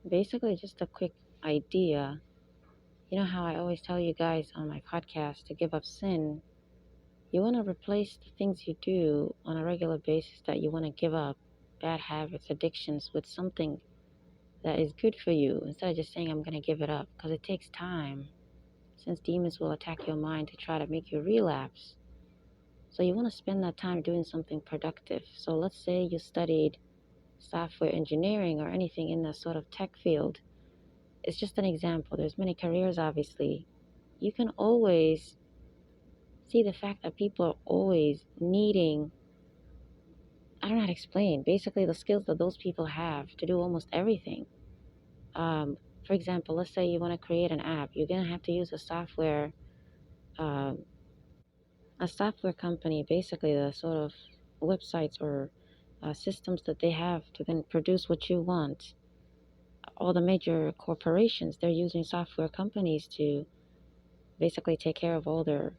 Basically, just a quick idea. You know how I always tell you guys on my podcast to give up sin? You want to replace the things you do on a regular basis that you want to give up, bad habits, addictions, with something that is good for you instead of just saying, I'm going to give it up, because it takes time since demons will attack your mind to try to make you relapse. So you want to spend that time doing something productive. So let's say you studied software engineering or anything in that sort of tech field. It's just an example. There's many careers, obviously. You can always see the fact that people are always needing, I don't know how to explain, basically the skills that those people have to do almost everything. For example, let's say you want to create an app. You're going to have to use um, a software company, basically the sort of websites or systems that they have to then produce what you want. All the major corporations, they're using software companies to basically take care of all their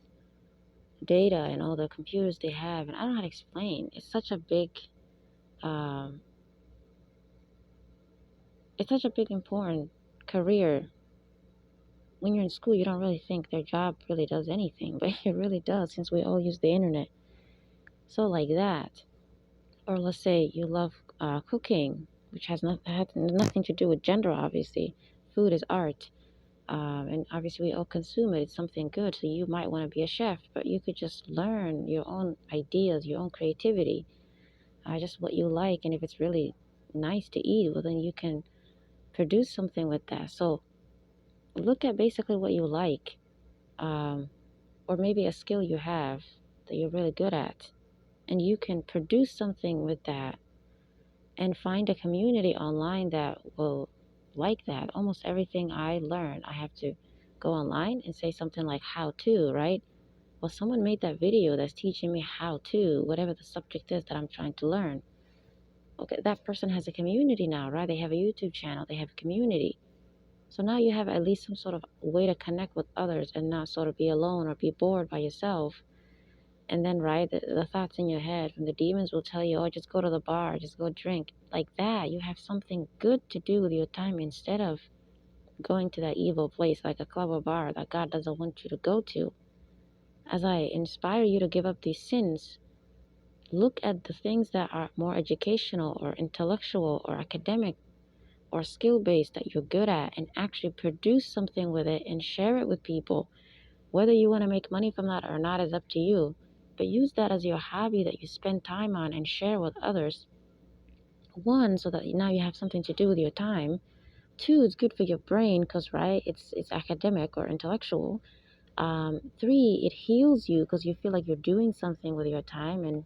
data and all the computers they have. And I don't know how to explain. Um, it's such a big important career. When you're in school, you don't really think their job really does anything, but it really does since we all use the internet. So like that. Or let's say you love cooking, which had nothing to do with gender, obviously. Food is art. And obviously, we all consume it. It's something good. So you might want to be a chef, but you could just learn your own ideas, your own creativity, just what you like. And if it's really nice to eat, well, then you can produce something with that. So look at basically what you like, um, or maybe a skill you have that you're really good at, and you can produce something with that and find a community online that will like that. Almost everything I learn, I have to go online and say something like how to, right? Well, someone made that video that's teaching me how to, whatever the subject is that I'm trying to learn. Okay, that person has a community now, right? They have a YouTube channel, they have a community. So now you have at least some sort of way to connect with others and not sort of be alone or be bored by yourself. And then, right, the thoughts in your head from the demons will tell you, oh, just go to the bar, just go drink. Like that, you have something good to do with your time instead of going to that evil place like a club or bar that God doesn't want you to go to. As I inspire you to give up these sins, look at the things that are more educational or intellectual or academic or skill based that you're good at and actually produce something with it and share it with people. Whether you want to make money from that or not is up to you, but use that as your hobby that you spend time on and share with others. One, so that now you have something to do with your time. Two, it's good for your brain because, right, it's academic or intellectual. Three, it heals you because you feel like you're doing something with your time and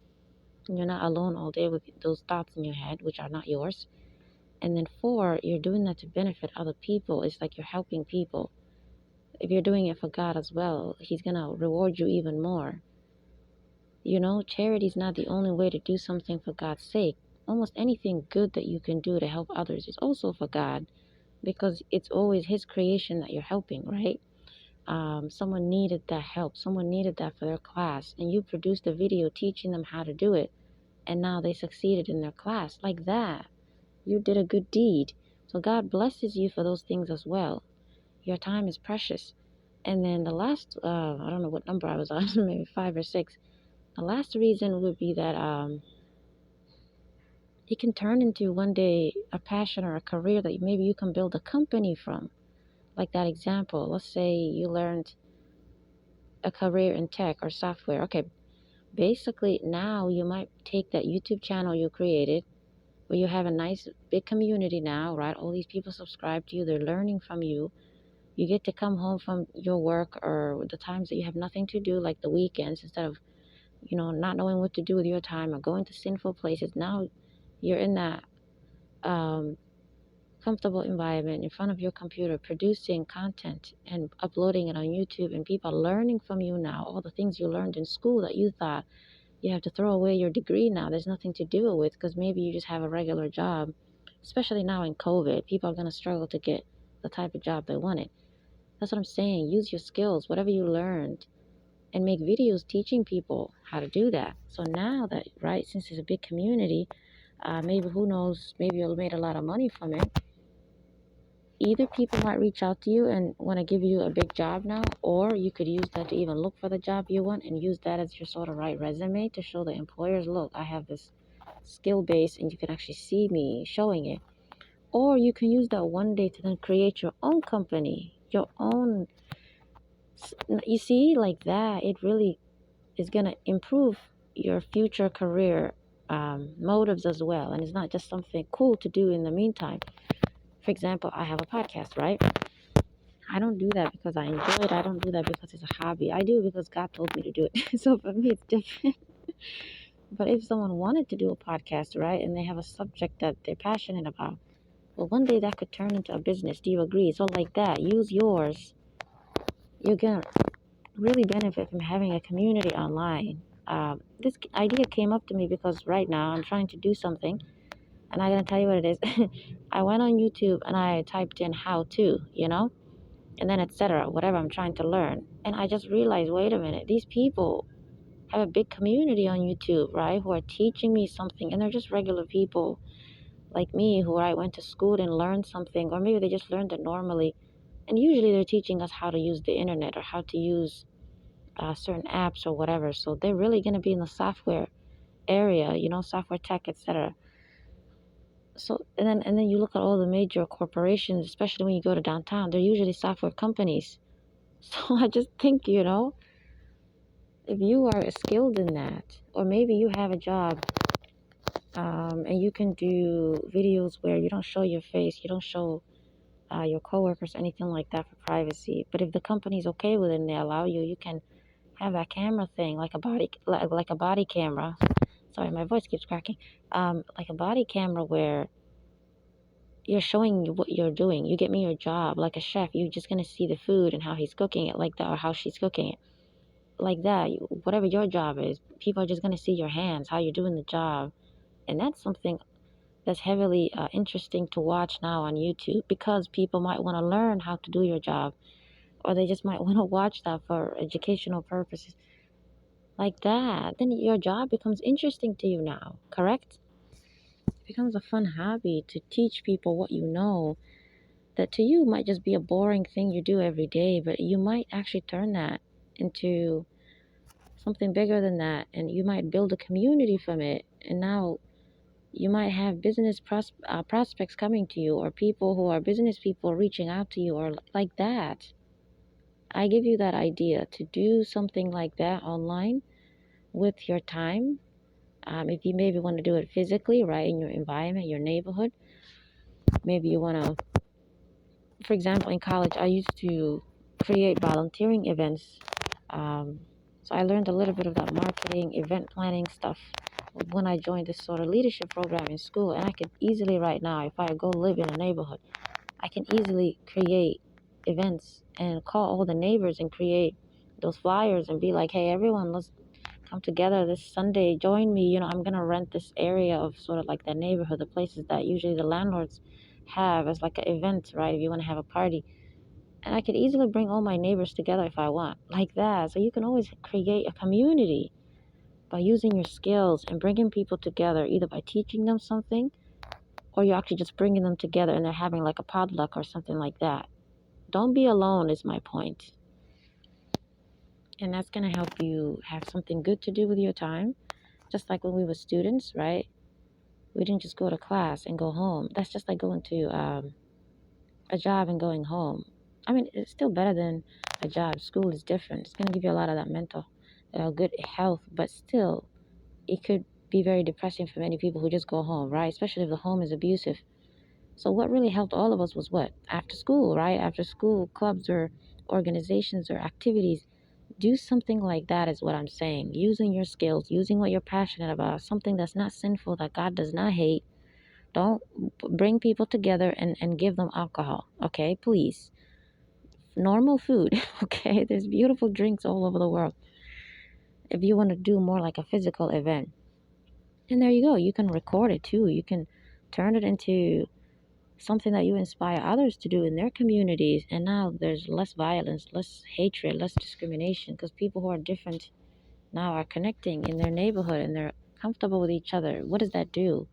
you're not alone all day with those thoughts in your head, which are not yours. And then four, you're doing that to benefit other people. It's like you're helping people. If you're doing it for God as well, He's gonna reward you even more. You know, charity is not the only way to do something for God's sake. Almost anything good that you can do to help others is also for God because it's always His creation that you're helping, right? Someone needed that help, someone needed that for their class, and you produced a video teaching them how to do it, and now they succeeded in their class. Like that, you did a good deed. So God blesses you for those things as well. Your time is precious. And then the last, I don't know what number I was on, maybe five or six. The last reason would be that it can turn into one day a passion or a career that maybe you can build a company from. Like that example, let's say you learned a career in tech or software. Okay, basically now you might take that YouTube channel you created where you have a nice big community now, right? All these people subscribe to you, they're learning from you. You get to come home from your work or the times that you have nothing to do, like the weekends, instead of, not knowing what to do with your time or going to sinful places. Now you're in that um, comfortable environment in front of your computer, producing content and uploading it on YouTube, and people are learning from you now. All the things you learned in school that you thought you have to throw away your degree now, there's nothing to do with because maybe you just have a regular job. Especially now in COVID, people are going to struggle to get the type of job they wanted. That's what I'm saying. Use your skills, whatever you learned, and make videos teaching people how to do that. So now that, right, since it's a big community, maybe who knows, maybe you'll made a lot of money from it. either people might reach out to you and want to give you a big job now, or you could use that to even look for the job you want and use that as your sort of right resume to show the employers, look, I have this skill base and you can actually see me showing it. Or you can use that one day to then create your own company, your own, you see, like that. It really is going to improve your future career motives as well. And it's not just something cool to do in the meantime. For example, I have a podcast, right? I don't do that because I enjoy it. I don't do that because it's a hobby. I do it because God told me to do it. So for me, it's different. But if someone wanted to do a podcast, right, and they have a subject that they're passionate about, well, one day that could turn into a business. Do you agree? So like that, use yours. You're going to really benefit from having a community online. This idea came up to me because right now I'm trying to do something, and I'm going to tell you what it is. I went on YouTube and I typed in how to, and then etc., whatever I'm trying to learn. And I just realized, wait a minute, these people have a big community on YouTube, right, who are teaching me something, and they're just regular people like me who I went to school and learned something, or maybe they just learned it normally. And usually they're teaching us how to use the internet or how to use certain apps or whatever. So they're really going to be in the software area, software tech, etc. So and then you look at all the major corporations, especially when you go to downtown, they're usually software companies. So I just think, if you are skilled in that, or maybe you have a job and you can do videos where you don't show your face, you don't show your coworkers, anything like that for privacy. But if the company's okay with it and they allow you, you can have that camera thing, like a body camera. Sorry, my voice keeps cracking. Like a body camera where you're showing what you're doing. You get me your job, like a chef. You're just gonna see the food and how he's cooking it, like that, or how she's cooking it, like that. Whatever your job is, people are just gonna see your hands, how you're doing the job, and that's something that's heavily interesting to watch now on YouTube, because people might want to learn how to do your job, or they just might want to watch that for educational purposes, like that. Then your job becomes interesting to you now, correct? It becomes a fun hobby to teach people what you know that to you might just be a boring thing you do every day, but you might actually turn that into something bigger than that, and you might build a community from it. And now you might have business prospects coming to you, or people who are business people reaching out to you, or like that. I give you that idea to do something like that online with your time. If you maybe want to do it physically, right, in your environment, your neighborhood, maybe you want to, for example, in college, I used to create volunteering events. Um, so I learned a little bit of that marketing, event planning stuff when I joined this sort of leadership program in school. And I could easily, right now, if I go live in a neighborhood, I can easily create events and call all the neighbors and create those flyers and be like, hey, everyone, let's come together this Sunday. Join me. I'm going to rent this area of sort of like that neighborhood, the places that usually the landlords have as like an event, right? If you want to have a party. And I could easily bring all my neighbors together if I want, like that. So you can always create a community by using your skills and bringing people together, either by teaching them something, or you're actually just bringing them together and they're having like a potluck or something like that. Don't be alone is my point. And that's going to help you have something good to do with your time. Just like when we were students, right? We didn't just go to class and go home. That's just like going to a job and going home. I mean, it's still better than a job. School is different. It's going to give you a lot of that mental, good health, but still, it could be very depressing for many people who just go home, right? Especially if the home is abusive. So what really helped all of us was what? After school, right? After school clubs or organizations or activities. Do something like that is what I'm saying. Using your skills, using what you're passionate about, something that's not sinful, that God does not hate. Don't bring people together and give them alcohol, okay? Please. Normal food, okay? There's beautiful drinks all over the world. If you want to do more like a physical event. And there you go. You can record it too. You can turn it into something that you inspire others to do in their communities. And now there's less violence, less hatred, less discrimination, because people who are different now are connecting in their neighborhood and they're comfortable with each other. What does that do?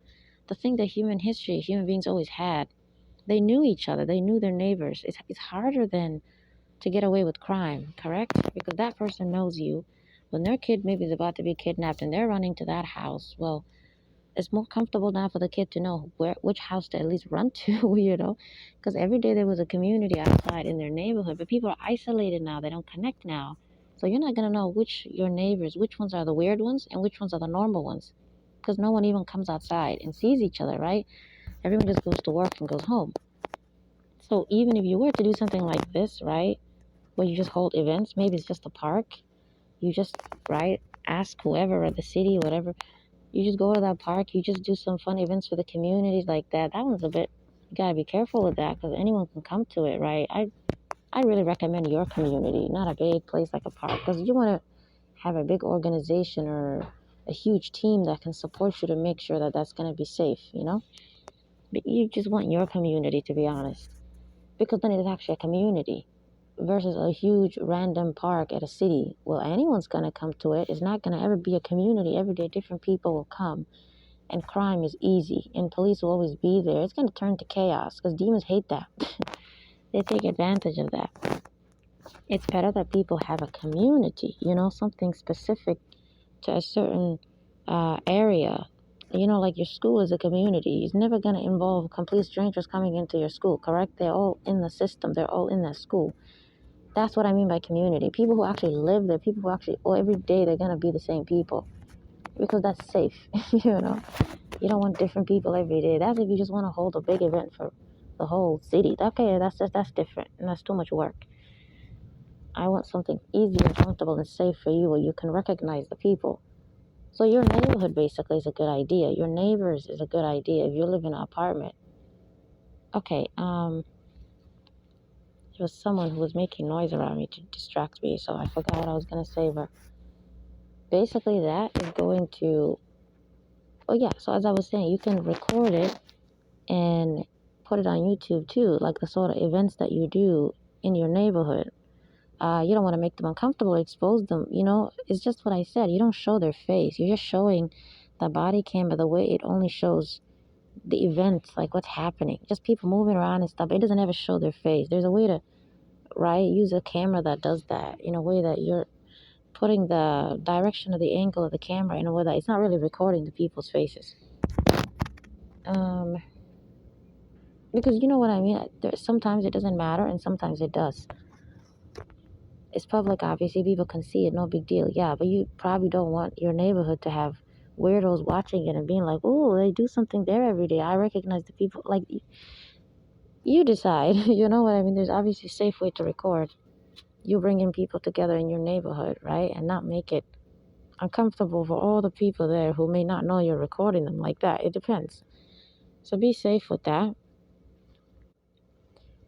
The thing that human beings always had, They knew each other. They knew their neighbors. It's harder than to get away with crime, correct? Because that person knows you. When their kid maybe is about to be kidnapped and they're running to that house, well, it's more comfortable now for the kid to know which house to at least run to, because every day there was a community outside in their neighborhood, but people are isolated now. They don't connect now. So you're not going to know which your neighbors, which ones are the weird ones and which ones are the normal ones, because no one even comes outside and sees each other, right? Everyone just goes to work and goes home. So even if you were to do something like this, right, where you just hold events, maybe it's just a park, you just, right, ask whoever at the city, whatever, you just go to that park, you just do some fun events for the communities like that. That one's a bit, you gotta be careful with that because anyone can come to it, right? I really recommend your community, not a big place like a park, because you want to have a big organization or a huge team that can support you to make sure that that's going to be safe. But you just want your community, to be honest, because then it's actually a community versus a huge random park at a city. Well, anyone's going to come to it. It's not going to ever be a community. Every day different people will come, and crime is easy, and police will always be there. It's going to turn to chaos because demons hate that. They take advantage of that. It's better that people have a community, something specific to a certain area. Like your school is a community. It's never going to involve complete strangers coming into your school, correct? They're all in the system. They're all in that school. That's what I mean by community. People who actually live there, people who actually, every day they're going to be the same people because that's safe, You don't want different people every day. That's if you just want to hold a big event for the whole city. Okay, that's different, and that's too much work. I want something easy and comfortable and safe for you where you can recognize the people. So your neighborhood basically is a good idea. Your neighbors is a good idea if you live in an apartment. Okay, there was someone who was making noise around me to distract me, so I forgot what I was gonna say, but basically that is going to, oh yeah, so as I was saying, you can record it and put it on YouTube too, like the sort of events that you do in your neighborhood. You don't want to make them uncomfortable, expose them. It's just what I said. You don't show their face. You're just showing the body cam, but the way it only shows the events, like what's happening, just people moving around and stuff. It doesn't ever show their face. There's a way to, right, use a camera that does that in a way that you're putting the direction of the angle of the camera in a way that it's not really recording the people's faces. Because you know what I mean. Sometimes it doesn't matter, and sometimes it does. It's public, obviously. People can see it, no big deal. Yeah, but you probably don't want your neighborhood to have weirdos watching it and being like, "Oh, they do something there every day. I recognize the people." Like, you decide. You know what I mean? There's obviously a safe way to record. You bringing people together in your neighborhood, right, and not make it uncomfortable for all the people there who may not know you're recording them like that. It depends. So be safe with that.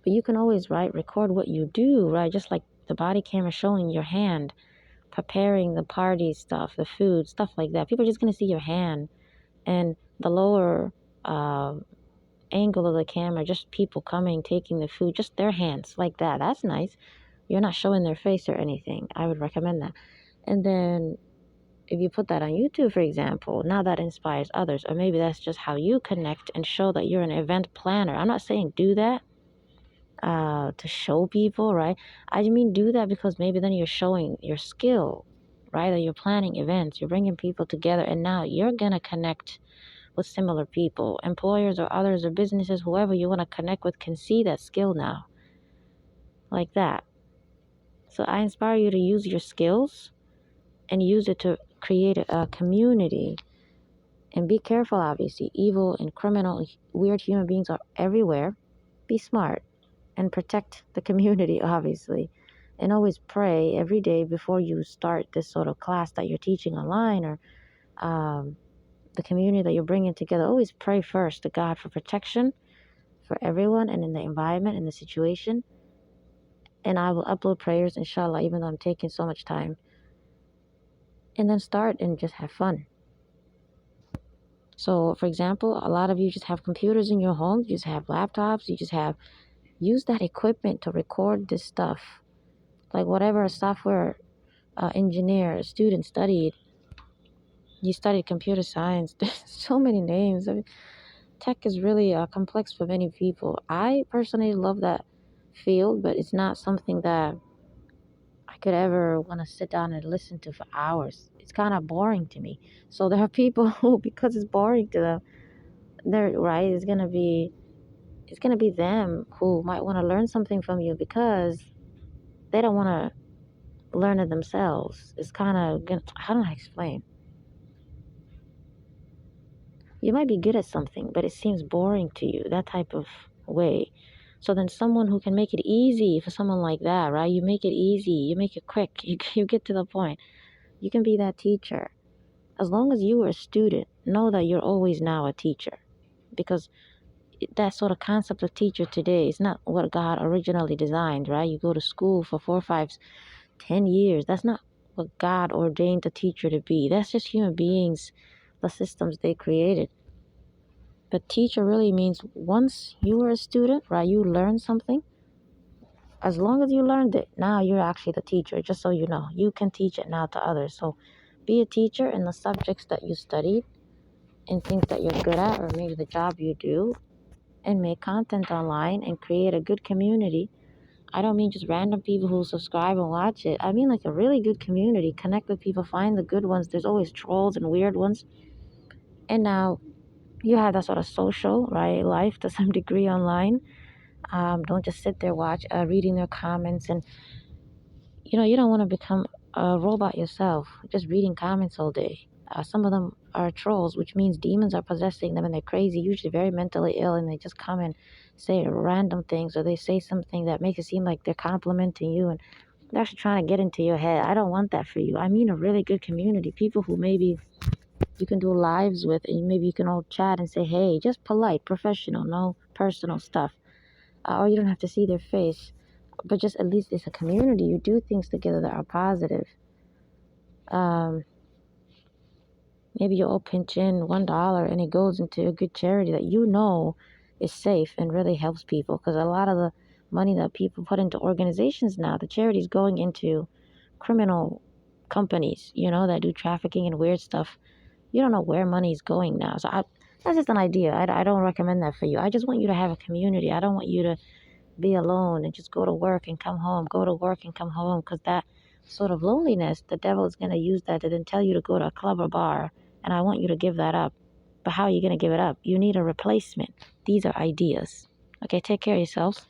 But you can always, right, record what you do, right? Just like the body camera showing your hand, preparing the party stuff, the food, stuff like that. People are just going to see your hand and the lower angle of the camera, just people coming, taking the food, just their hands like that. That's nice. You're not showing their face or anything. I would recommend that. And then if you put that on YouTube, for example, now that inspires others, or maybe that's just how you connect and show that you're an event planner. I'm not saying do that to show people, right? I mean, do that because maybe then you're showing your skill, right? That you're planning events, you're bringing people together, and now you're going to connect with similar people. Employers or others or businesses, whoever you want to connect with can see that skill now, like that. So I inspire you to use your skills and use it to create a community. And be careful, obviously. Evil and criminal, weird human beings are everywhere. Be smart and protect the community, obviously. And always pray every day before you start this sort of class that you're teaching online or the community that you're bringing together. Always pray first to God for protection for everyone and in the environment and the situation. And I will upload prayers, inshallah, even though I'm taking so much time. And then start and just have fun. So, for example, a lot of you just have computers in your home. You just have laptops. Use that equipment to record this stuff. Like whatever a software engineer, student studied. You studied computer science. There's so many names. tech is really complex for many people. I personally love that field, but it's not something that I could ever want to sit down and listen to for hours. It's kind of boring to me. So there are people who, because it's boring to them, they're right. It's gonna be them who might want to learn something from you because they don't want to learn it themselves. It's kind of gonna. How do I explain? You might be good at something, but it seems boring to you. That type of way. So then someone who can make it easy for someone like that, right? You make it easy. You make it quick. You get to the point. You can be that teacher. As long as you were a student, know that you're always now a teacher. Because that sort of concept of teacher today is not what God originally designed, right? You go to school for 4, 5, 10 years. That's not what God ordained a teacher to be. That's just human beings, the systems they created. But teacher really means once you were a student, right? You learned something. As long as you learned it, now you're actually the teacher, just so you know. You can teach it now to others. So be a teacher in the subjects that you studied and things that you're good at, or maybe the job you do, and make content online and create a good community. I don't mean just random people who subscribe and watch it. I mean like a really good community. Connect with people, find the good ones. There's always trolls and weird ones. And now you have that sort of social, right, life to some degree online. Don't just sit there reading their comments, and you don't want to become a robot yourself, just reading comments all day. Some of them are trolls, which means demons are possessing them and they're crazy, usually very mentally ill, and they just come and say random things, or they say something that makes it seem like they're complimenting you and they're actually trying to get into your head. I don't want that for you. I mean a really good community, people who maybe you can do lives with, and maybe you can all chat and say, hey, just polite, professional, no personal stuff. Or you don't have to see their face, but just at least it's a community. You do things together that are positive. Maybe you all pinch in $1 and it goes into a good charity that you know is safe and really helps people. Because a lot of the money that people put into organizations now, the charity is going into criminal companies, that do trafficking and weird stuff. You don't know where money is going now. So that's just an idea. I don't recommend that for you. I just want you to have a community. I don't want you to be alone and just go to work and come home, go to work and come home, because that sort of loneliness, the devil is going to use that to then tell you to go to a club or bar, and I want you to give that up. But how are you going to give it up? You need a replacement. These are ideas. Okay, take care of yourselves.